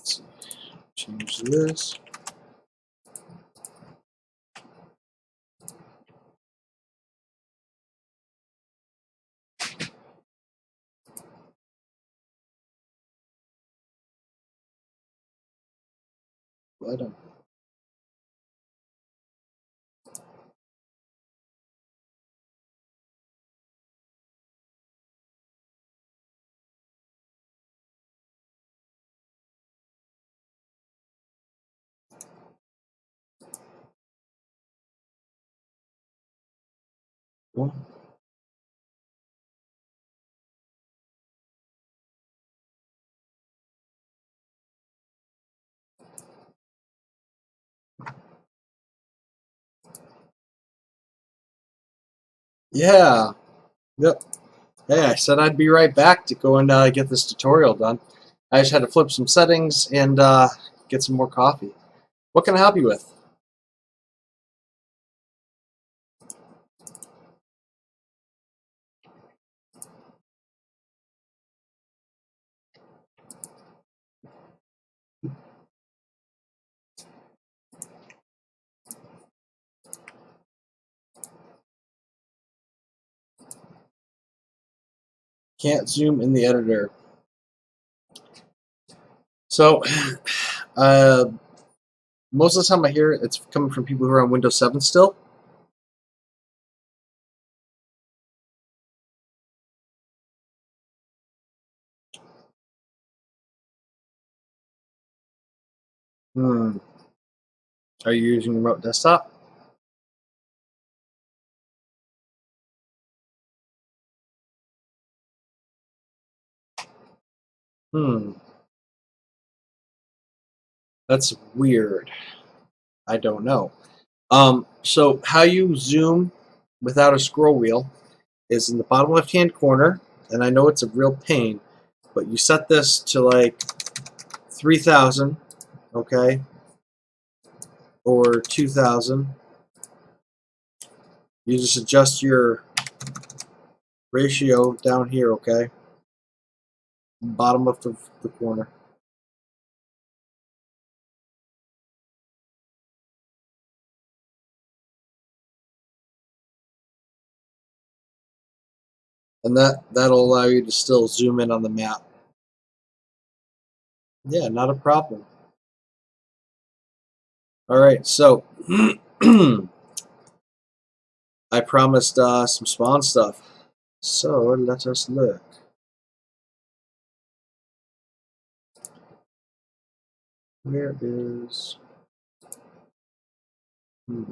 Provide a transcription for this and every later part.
Let's see. Change this. I don't. Well, yeah. Yep. Hey, I said I'd be right back to go and get this tutorial done. I just had to flip some settings and get some more coffee. What can I help you with? Can't zoom in the editor. So, most of the time I hear it's coming from people who are on Windows 7 still. Hmm. Are you using remote desktop? Hmm. That's weird. I don't know. So how you zoom without a scroll wheel is in the bottom left-hand corner, and I know it's a real pain, but you set this to like 3,000, okay, or 2,000. You just adjust your ratio down here, okay, bottom of the corner. And that'll allow you to still zoom in on the map. Yeah, not a problem. All right, so I promised some spawn stuff. So let us look. Where is? Hmm.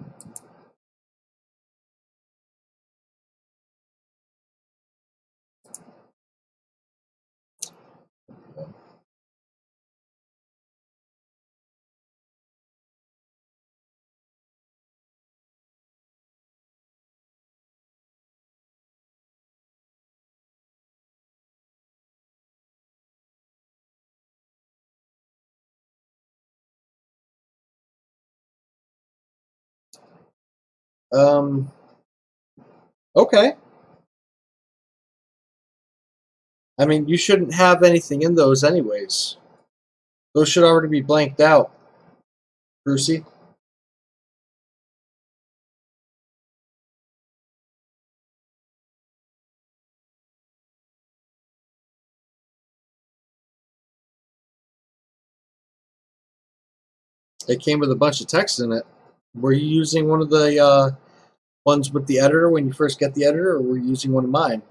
Um. Okay. I mean, you shouldn't have anything in those anyways. Those should already be blanked out, Brucey. It came with a bunch of text in it. Were you using one of the ones with the editor when you first get the editor, or were you using one of mine?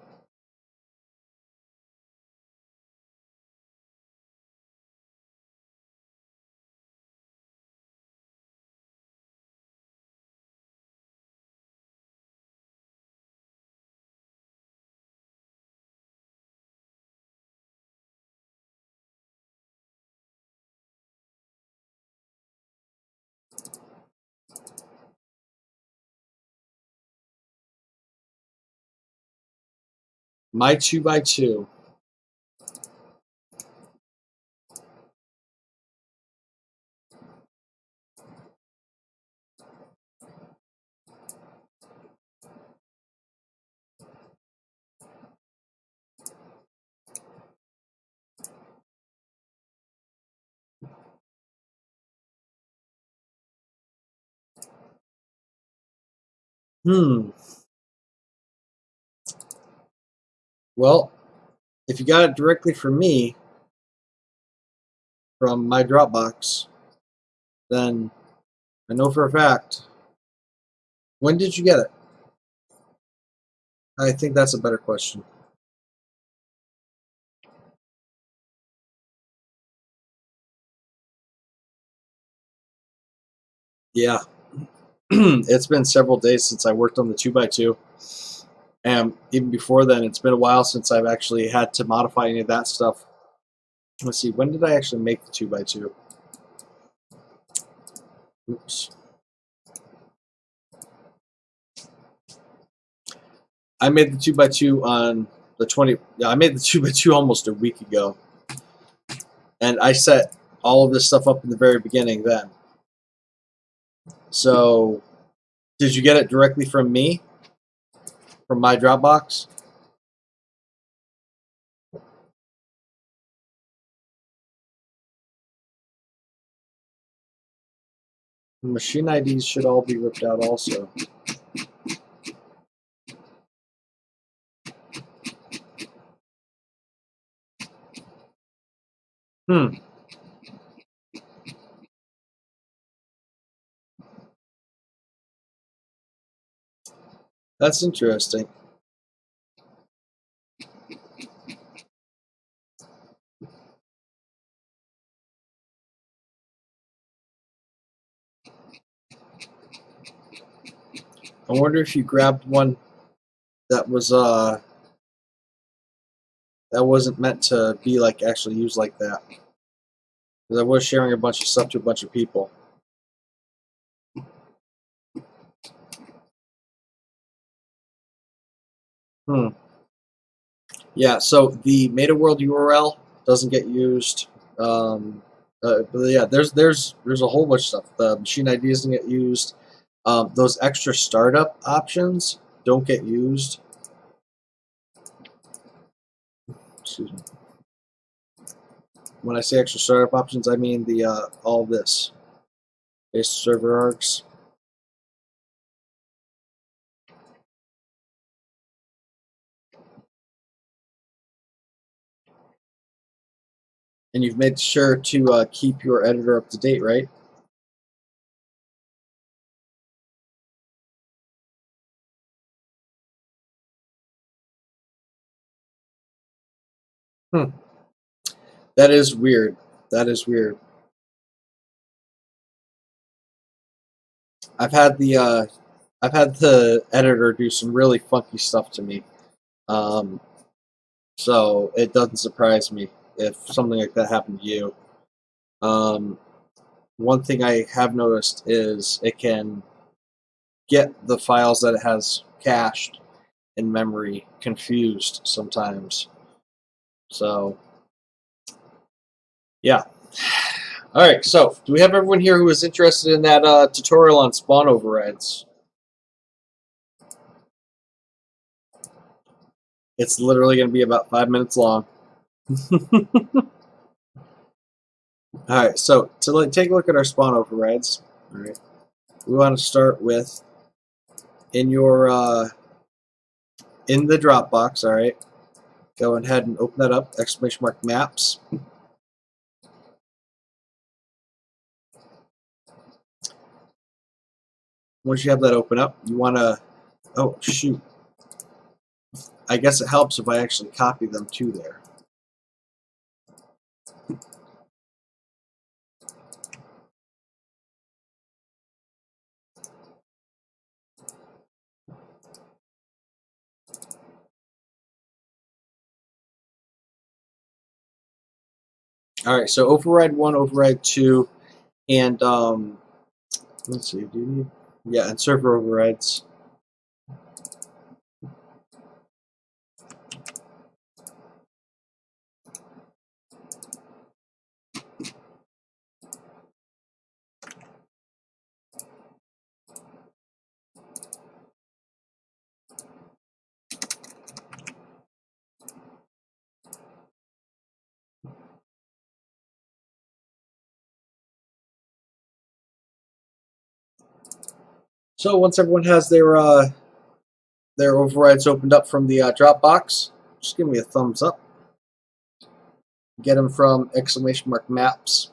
My 2x2. Hmm. Well, if you got it directly from me, from my Dropbox, then I know for a fact. When did you get it? I think that's a better question. Yeah, it's been several days since I worked on the 2x2. And even before then, it's been a while since I've actually had to modify any of that stuff. Let's see, when did I actually make the 2x2? Oops. I made the 2x2 on the 20. Yeah, I made the 2x2 almost a week ago. And I set all of this stuff up in the very beginning then. So, did you get it directly from me? From my Dropbox? Machine IDs should all be ripped out also. Hmm. That's interesting. I wonder if you grabbed one that was that wasn't meant to be like actually used like that. Because I was sharing a bunch of stuff to a bunch of people. Hmm. Yeah. So the meta world URL doesn't get used. But yeah, there's a whole bunch of stuff. The machine ID doesn't get used. Those extra startup options don't get used. Excuse me. When I say extra startup options, I mean the all this base server args. And you've made sure to keep your editor up to date, right? Hmm. That is weird. That is weird. I've had the I've had the editor do some really funky stuff to me. Um, so it doesn't surprise me if something like that happened to you. Um, one thing I have noticed is it can get the files that it has cached in memory confused sometimes. So yeah. All right. So do we have everyone here who is interested in that tutorial on spawn overrides? It's literally going to be about 5 minutes long. All right, so to take a look at our spawn overrides, all right, we want to start with in your in the Dropbox. All right, go ahead and open that up. Exclamation mark maps. Once you have that open up, you want to. Oh shoot! I guess it helps if I actually copy them to there. All right, so override 1, override 2, and let's see, do you? Yeah, and server overrides. So once everyone has their overrides opened up from the Dropbox, just give me a thumbs up. Get them from !maps.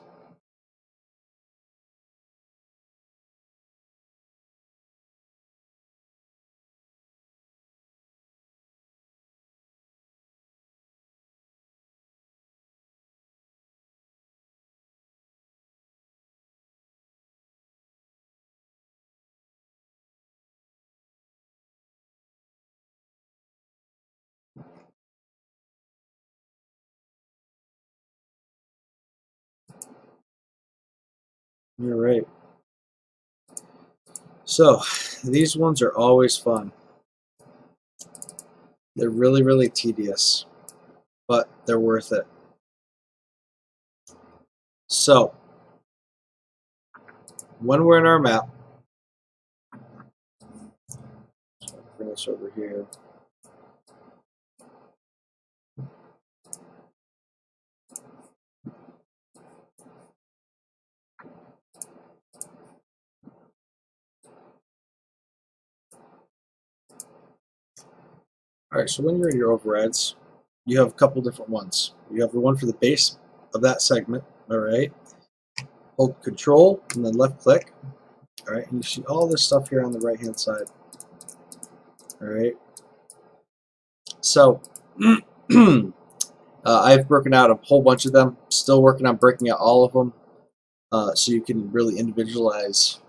You're right. So these ones are always fun. They're really, really tedious, but they're worth it. So when we're in our map, bring this over here. Alright, so when you're in your overrides, you have a couple different ones. You have the one for the base of that segment, alright? Hold control and then left click. Alright, and you see all this stuff here on the right hand side. Alright. So I've broken out a whole bunch of them. Still working on breaking out all of them, so you can really individualize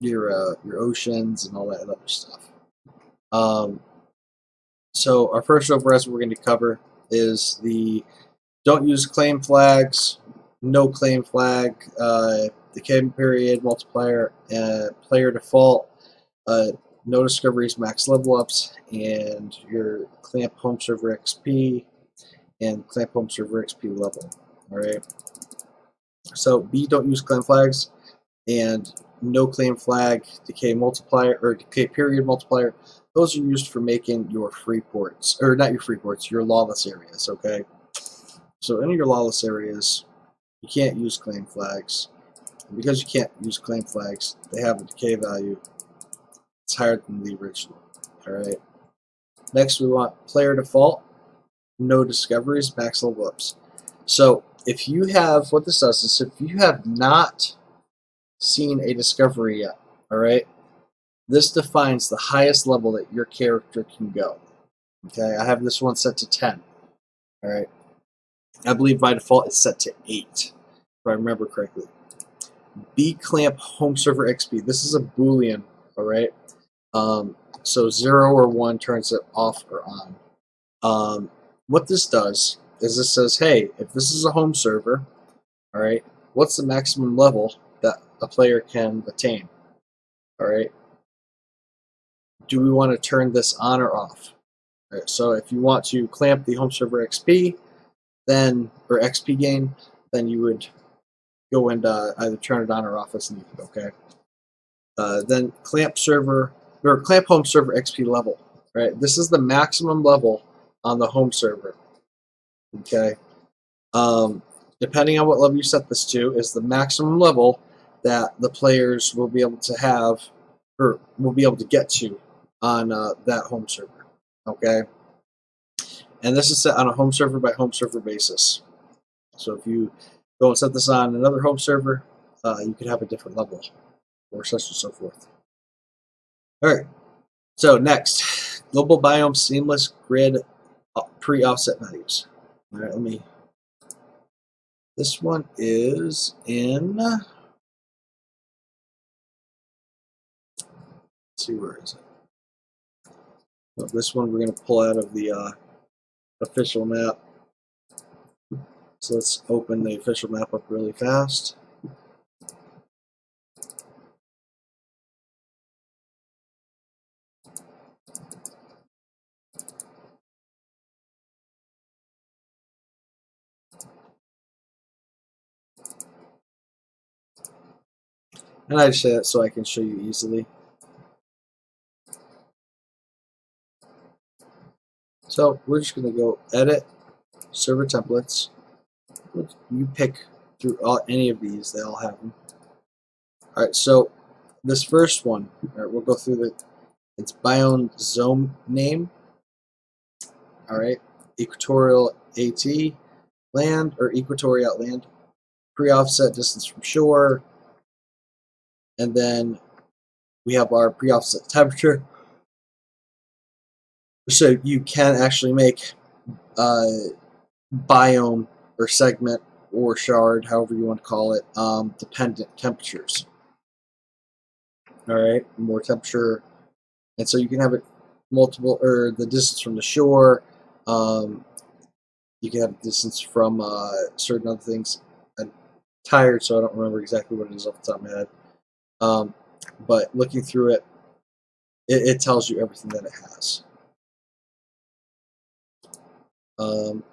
your oceans and all that other stuff. So our first override we're going to cover is the don't use claim flags, no claim flag, decay period multiplier, player default, no discoveries, max level ups, and your clamp home server XP and clamp home server XP level. All right. So B, don't use claim flags, and no claim flag, decay multiplier, or decay period multiplier. Those are used for making your free ports, or not your free ports, your lawless areas, okay? So in your lawless areas, you can't use claim flags. And because you can't use claim flags, they have a decay value. It's higher than the original, alright? Next, we want player default, no discoveries, max level ups. So if you have, what this does is if you have not seen a discovery yet, alright, this defines the highest level that your character can go. Okay, I have this one set to 10. Alright. I believe by default it's set to 8, if I remember correctly. B clamp home server XP. This is a boolean, alright? So 0 or 1 turns it off or on. What this does is this says, hey, if this is a home server, alright, what's the maximum level that a player can attain? Alright. Do we want to turn this on or off? Right, so if you want to clamp the home server XP, then or XP gain, then you would go and either turn it on or off as needed. Okay. Then clamp server or clamp home server XP level. Right. This is the maximum level on the home server. Okay. Depending on what level you set this to, is the maximum level that the players will be able to have or will be able to get to on that home server. Okay. And this is set on a home server by home server basis. So if you go and set this on another home server, you could have a different level, or such and so forth. All right. So next, global biome seamless grid pre-offset values. All right, let me. This one is in. Let's see, where is it? Well, this one we're going to pull out of the official map. So let's open the official map up really fast. And I just say that so I can show you easily. So we're just going to go edit, server templates. You pick through any of these, they all have them. Alright, so this first one, all right, we'll go through its biome zone name. All right, equatorial AT land or equatorial land, pre-offset distance from shore, and then we have our pre-offset temperature. So you can actually make biome or segment or shard, however you want to call it, dependent temperatures. All right, more temperature, and so you can have it multiple, or the distance from the shore. You can have distance from certain other things. I'm tired, so I don't remember exactly what it is off the top of my head. But looking through it, it tells you everything that it has. And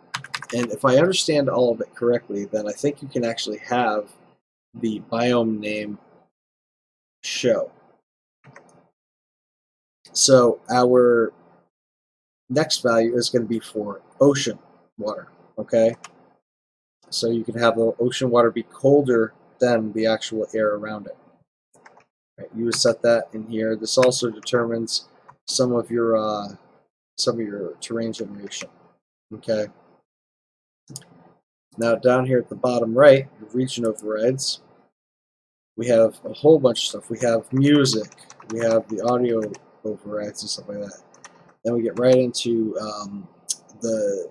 if I understand all of it correctly, then I think you can actually have the biome name show. So our next value is going to be for ocean water, okay? So you can have the ocean water be colder than the actual air around it. Right, you would set that in here. This also determines some of your terrain generation, okay? Now down here at the bottom right, region overrides, we have a whole bunch of stuff. We have music, we have the audio overrides and stuff like that. Then we get right into the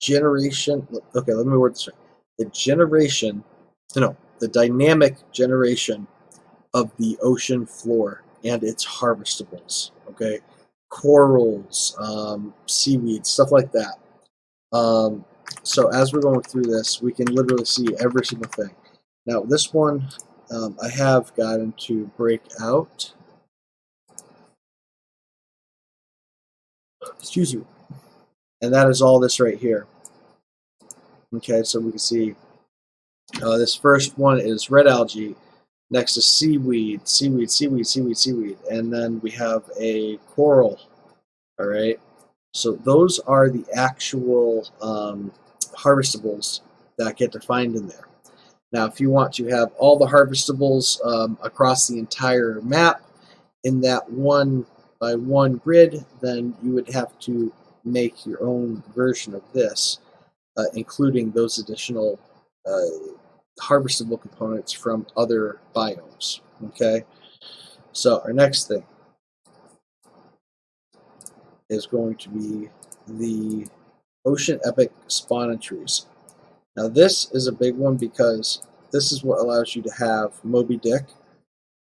generation. Okay, let me word this right. The dynamic generation of the ocean floor and its harvestables. Okay, corals, seaweed, stuff like that. So as we're going through this, we can literally see every single thing. Now this one, I have gotten to break out. Excuse me. And that is all this right here. Okay, so we can see this first one is red algae. Next is seaweed, seaweed, seaweed, seaweed, seaweed. And then we have a coral. All right. So those are the actual harvestables that get defined in there. Now, if you want to have all the harvestables across the entire map in that 1x1 grid, then you would have to make your own version of this, including those additional harvestable components from other biomes. Okay, so our next thing is going to be the Ocean Epic spawn entries. Now this is a big one because this is what allows you to have Moby Dick,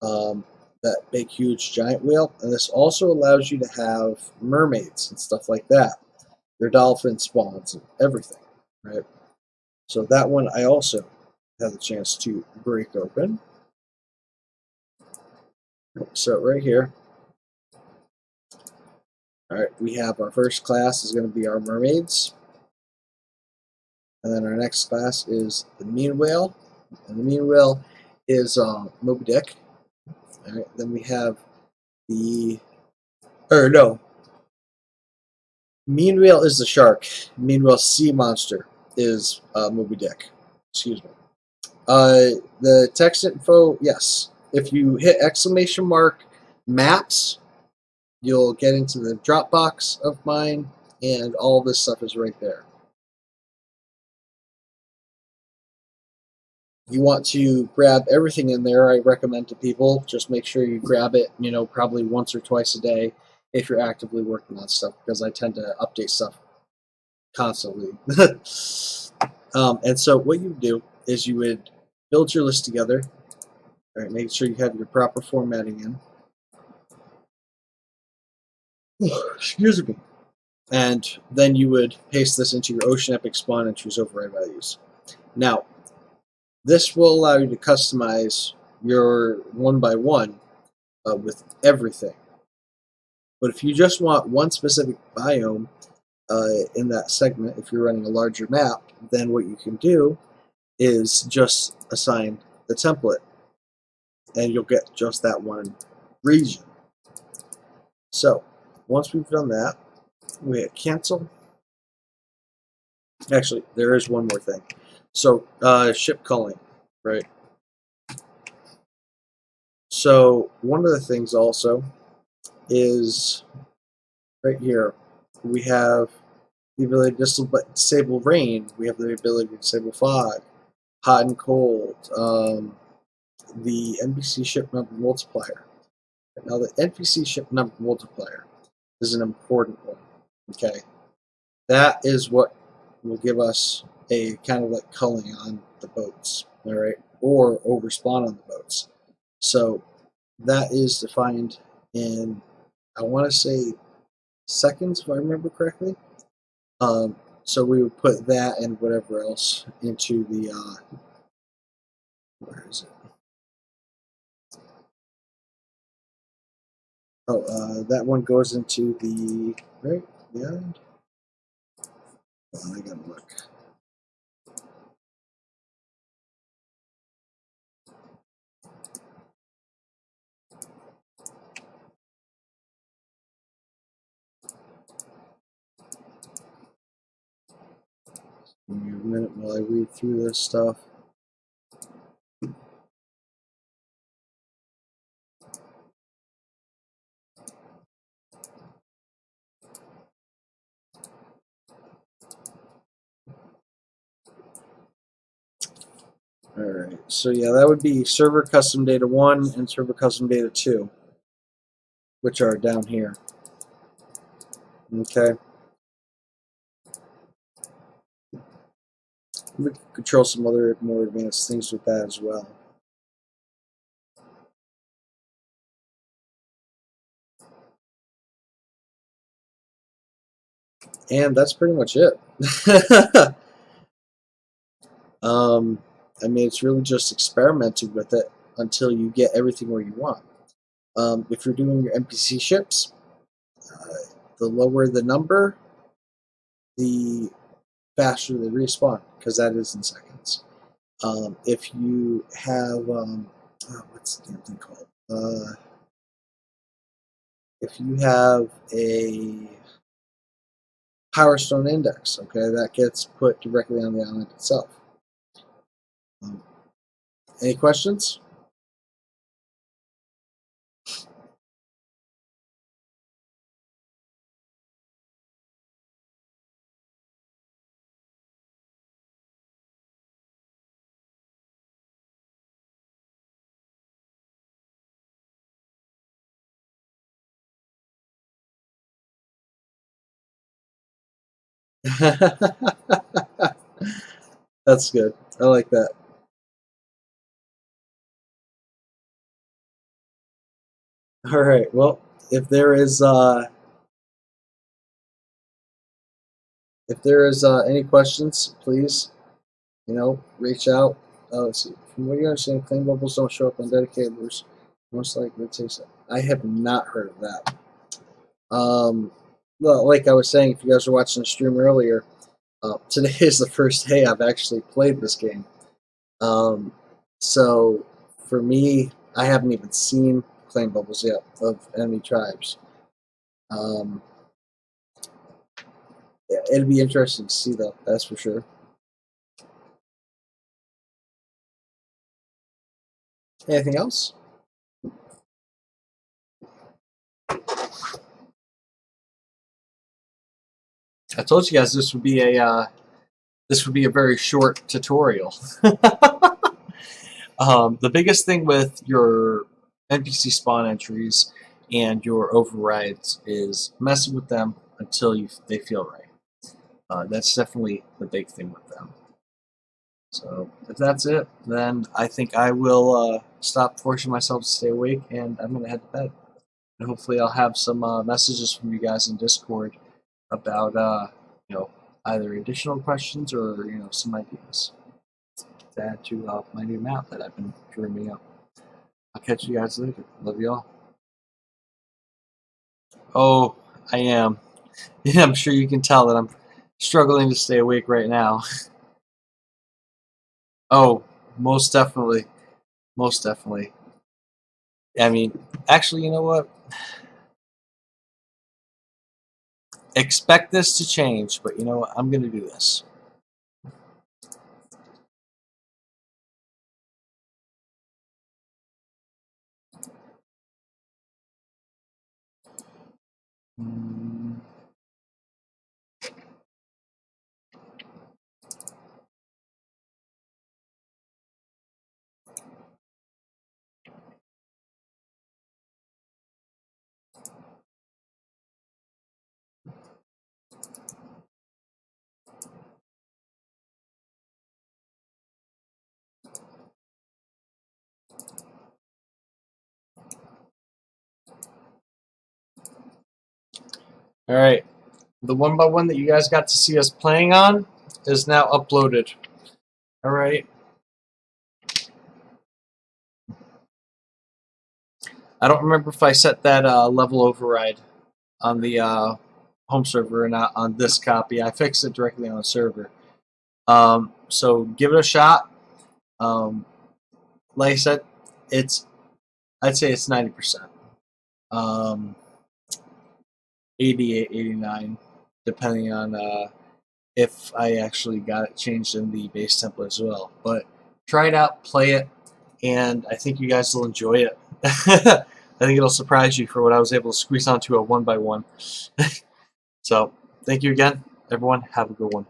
that big huge giant whale, and this also allows you to have mermaids and stuff like that, your dolphin spawns and everything, right? So that one I also had the chance to break open. So right here, all right, we have our first class is going to be our mermaids. And then our next class is the mean whale. And the mean whale is Moby Dick. All right, then we have mean whale is the shark. Mean whale sea monster is Moby Dick. Excuse me. The text info, yes. If you hit !maps, you'll get into the Dropbox of mine, and all this stuff is right there. You want to grab everything in there, I recommend to people, just make sure you grab it, probably once or twice a day if you're actively working on stuff, because I tend to update stuff constantly. And so what you do is you would build your list together. All right, make sure you have your proper formatting in. Excuse me. And then you would paste this into your Ocean Epic spawn and choose override values. Now, this will allow you to customize your 1x1 with everything. But if you just want one specific biome in that segment, if you're running a larger map, then what you can do is just assign the template, and you'll get just that one region. So once we've done that, we hit cancel. Actually, there is one more thing. So ship culling, right? So one of the things also is right here. We have the ability to disable rain. We have the ability to disable fog, hot and cold. The NPC ship number multiplier. Now the NPC ship number multiplier is an important one. Okay, that is what will give us a kind of like culling on the boats. All right, or overspawn on the boats. So that is defined in, I want to say, seconds, if I remember correctly. So we would put that and whatever else into the, where is it? Oh, that one goes into the, right, the island? I gotta look. Give me a minute while I read through this stuff. Alright, so yeah, that would be server custom data 1 and server custom data 2, which are down here. Okay. We can control some other more advanced things with that as well. And that's pretty much it. I mean, it's really just experimenting with it until you get everything where you want. If you're doing your NPC ships, the lower the number, the faster they respawn, because that is in seconds. If you have, what's the damn thing called? If you have a Power Stone index, okay, that gets put directly on the island itself. Any questions? That's good. I like that. All right. Well, if there is any questions, please, reach out. Let's see. From what you understand, claim bubbles don't show up on dedicated routes. Most likely it takes. I have not heard of that. Well, like I was saying, if you guys were watching the stream earlier, today is the first day I've actually played this game. So for me, I haven't even seen claim bubbles yet of enemy tribes. Yeah, it'd be interesting to see though, that's for sure. Anything else? I told you guys this would be a very short tutorial. The biggest thing with your NPC spawn entries and your overrides is messing with them until they feel right. That's definitely the big thing with them. So if that's it, then I think I will stop forcing myself to stay awake, and I'm going to head to bed. And hopefully I'll have some messages from you guys in Discord about either additional questions or some ideas to add to my new map that I've been dreaming up. I'll catch you guys later. Love you all. Oh, I am. Yeah, I'm sure you can tell that I'm struggling to stay awake right now. Oh, most definitely. Most definitely. I mean, actually, you know what? Expect this to change, but you know what? I'm going to do this. All right, the 1x1 that you guys got to see us playing on is now uploaded. All right. I don't remember if I set that level override on the home server or not on this copy. I fixed it directly on the server. So give it a shot. Like I said, I'd say it's 90%. 88, 89, depending on if I actually got it changed in the base template as well. But try it out, play it, and I think you guys will enjoy it. I think it'll surprise you for what I was able to squeeze onto a 1x1. So, thank you again, everyone. Have a good one.